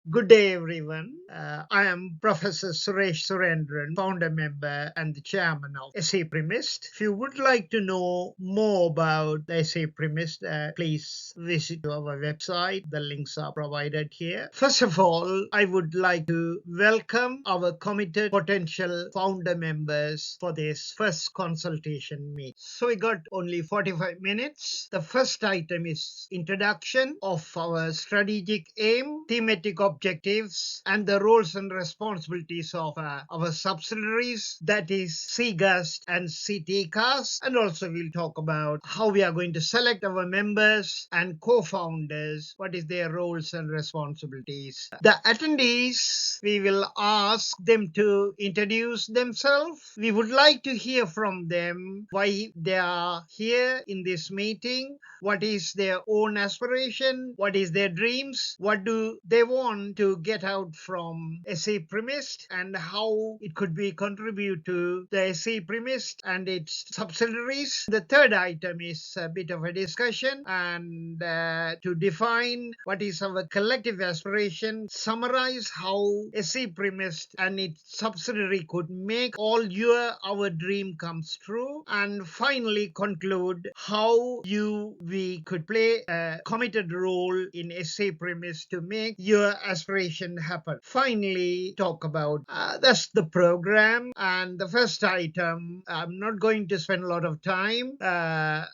Good day, everyone. I am Professor Suresh Surendran, founder member and the chairman of SE-PRIMEST. If you would like to know more about the SE-PRIMEST, please visit our website. The links are provided here. First of all, I would like to welcome our committed potential founder members for this first consultation meet. So we got only 45 minutes. The first item is introduction of our strategic aim, thematic objectives, and the roles and responsibilities of our subsidiaries, that is CGUST and CTCAS. And also we'll talk about how we are going to select our members and co-founders, what is their roles and responsibilities. The attendees, we will ask them to introduce themselves. We would like to hear from them why they are here in this meeting, what is their own aspiration, what is their dreams, what do they want to get out from SE-PRIMEST, and how it could be contribute to the SE-PRIMEST and its subsidiaries. The third item is a bit of a discussion and to define what is our collective aspiration, summarize how SE-PRIMEST and its subsidiary could make our dream comes true, and finally conclude how we could play a committed role in SE-PRIMEST to make your aspiration happen. Finally, talk about that's the program. And the first item, I'm not going to spend a lot of time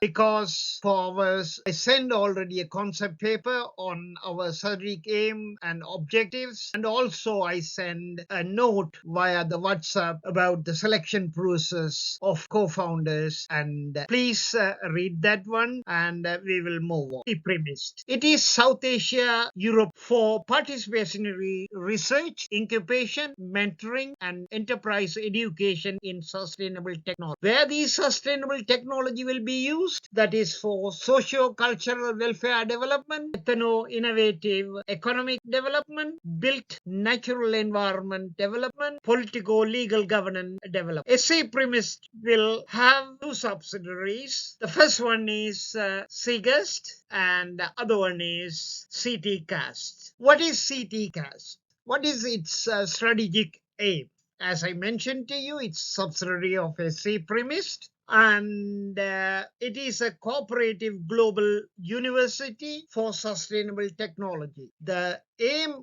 because for us, I sent already a concept paper on our strategic aim and objectives, and also I send a note via the WhatsApp about the selection process of co-founders, and please read that one, and we will move on. PEIMEST. It is South Asia, Europe for participatory research, incubation, mentoring, and enterprise education in sustainable technology. Where the sustainable technology will be used, that is for socio-cultural welfare development, ethno-innovative economic development, built natural environment development, politico-legal governance development. SE-PRIMEST will have two subsidiaries. The first one is CGUST and the other one is CTCAS. What is CTCAS? What is its strategic aim? As I mentioned to you, it's subsidiary of SE-PRIMEST, and it is a cooperative global university for sustainable technology.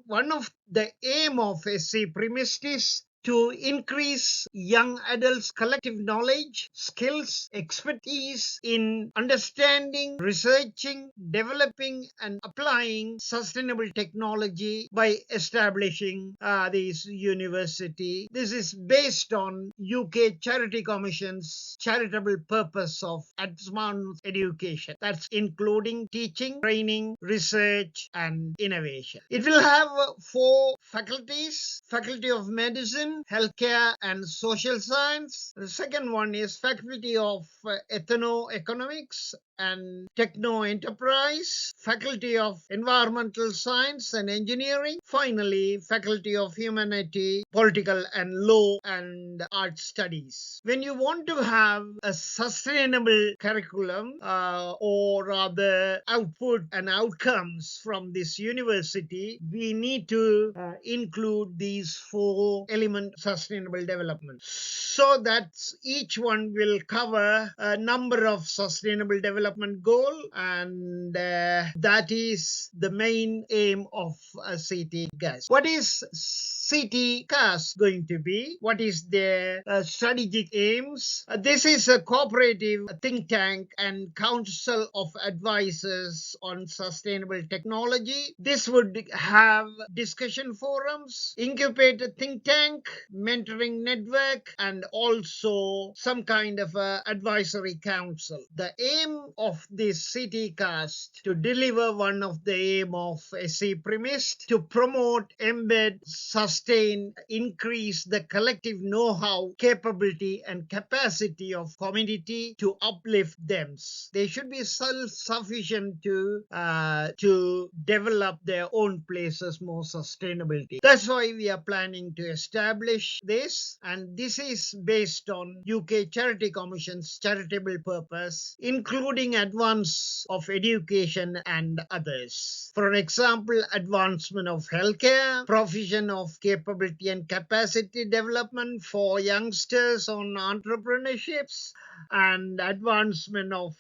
One of the aim of SE-PRIMEST is to increase young adults' collective knowledge, skills, expertise in understanding, researching, developing, and applying sustainable technology by establishing this university. This is based on UK Charity Commission's charitable purpose of advanced education. That's including teaching, training, research, and innovation. It will have 4 faculties: Faculty of Medicine, Healthcare and Social Science. The second one is Faculty of Ethno-Economics and Techno-Enterprise, Faculty of Environmental Science and Engineering, finally Faculty of Humanity, Political and Law and Art Studies. When you want to have a sustainable curriculum or rather output and outcomes from this university, we need to include these 4 elements sustainable development, so that each one will cover a number of sustainable development goal, and that is the main aim of CTCAS. What is CTCAS going to be? What is their strategic aims? This is a cooperative think tank and council of advisors on sustainable technology. This would have discussion forums, incubator think tank, mentoring network, and also some kind of a advisory council. The aim of this CTCAS to deliver one of the aim of SE-PRIMEST to promote, embed sustainable sustain, increase the collective know-how, capability, and capacity of community to uplift them. They should be self-sufficient to develop their own places more sustainability. That's why we are planning to establish this, and this is based on UK Charity Commission's charitable purpose, including advance of education and others. For example, advancement of healthcare, provision of capability and capacity development for youngsters on entrepreneurships, and advancement of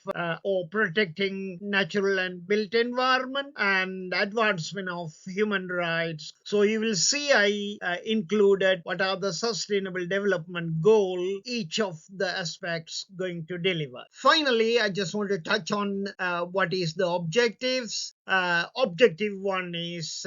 or protecting natural and built environment, and advancement of human rights. So you will see I included what are the sustainable development goal each of the aspects going to deliver. Finally, I just want to touch on what is the objectives. Objective 1 is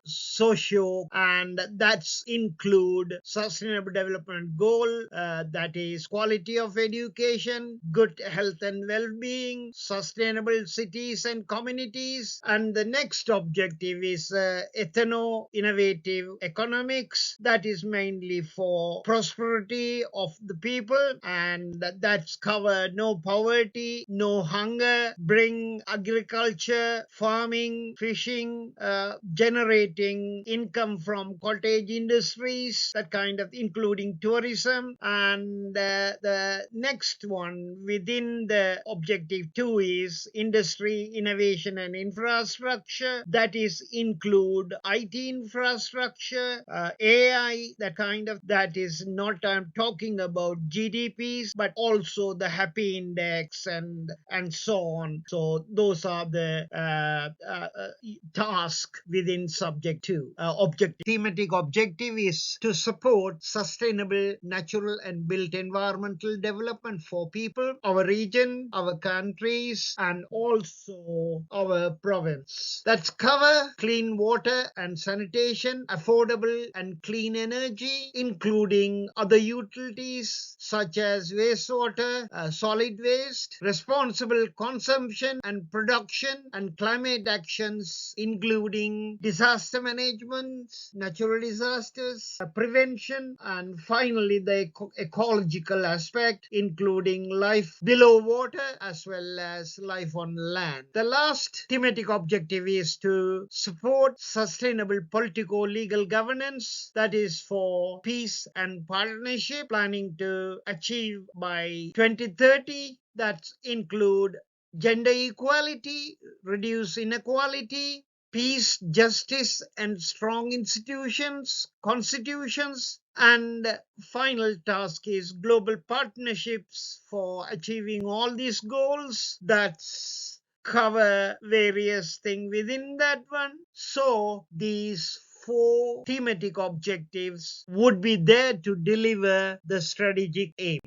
socio, and that's include sustainable development goal, that is quality of education, good health and well-being, sustainable cities and communities. And the next objective is ethno-innovative economics, that is mainly for prosperity of the people, and that's cover no poverty, no hunger, bring agriculture, farming, fishing, generating income from cottage industries, that kind of, including tourism. And the next one within the objective 2 is industry, innovation and infrastructure, that is include IT infrastructure, AI, that is not, I'm talking about GDPs, but also the happy index and so on. So those are the task within subject 2. Thematic objective is to support sustainable natural and built environmental development for people, our region, our countries, and also our province. That's cover clean water and sanitation, affordable and clean energy, including other utilities such as wastewater, solid waste, responsible consumption and production, and climate actions, including disaster management, natural disasters, prevention, and finally the ecological aspect, including life below water as well as life on land. The last thematic objective is to support sustainable politico-legal governance, that is for peace and partnership, planning to achieve by 2030. That include gender equality, reduce inequality, peace, justice, and strong institutions, constitutions. And final task is global partnerships for achieving all these goals. That's cover various things within that one. So these 4 thematic objectives would be there to deliver the strategic aim.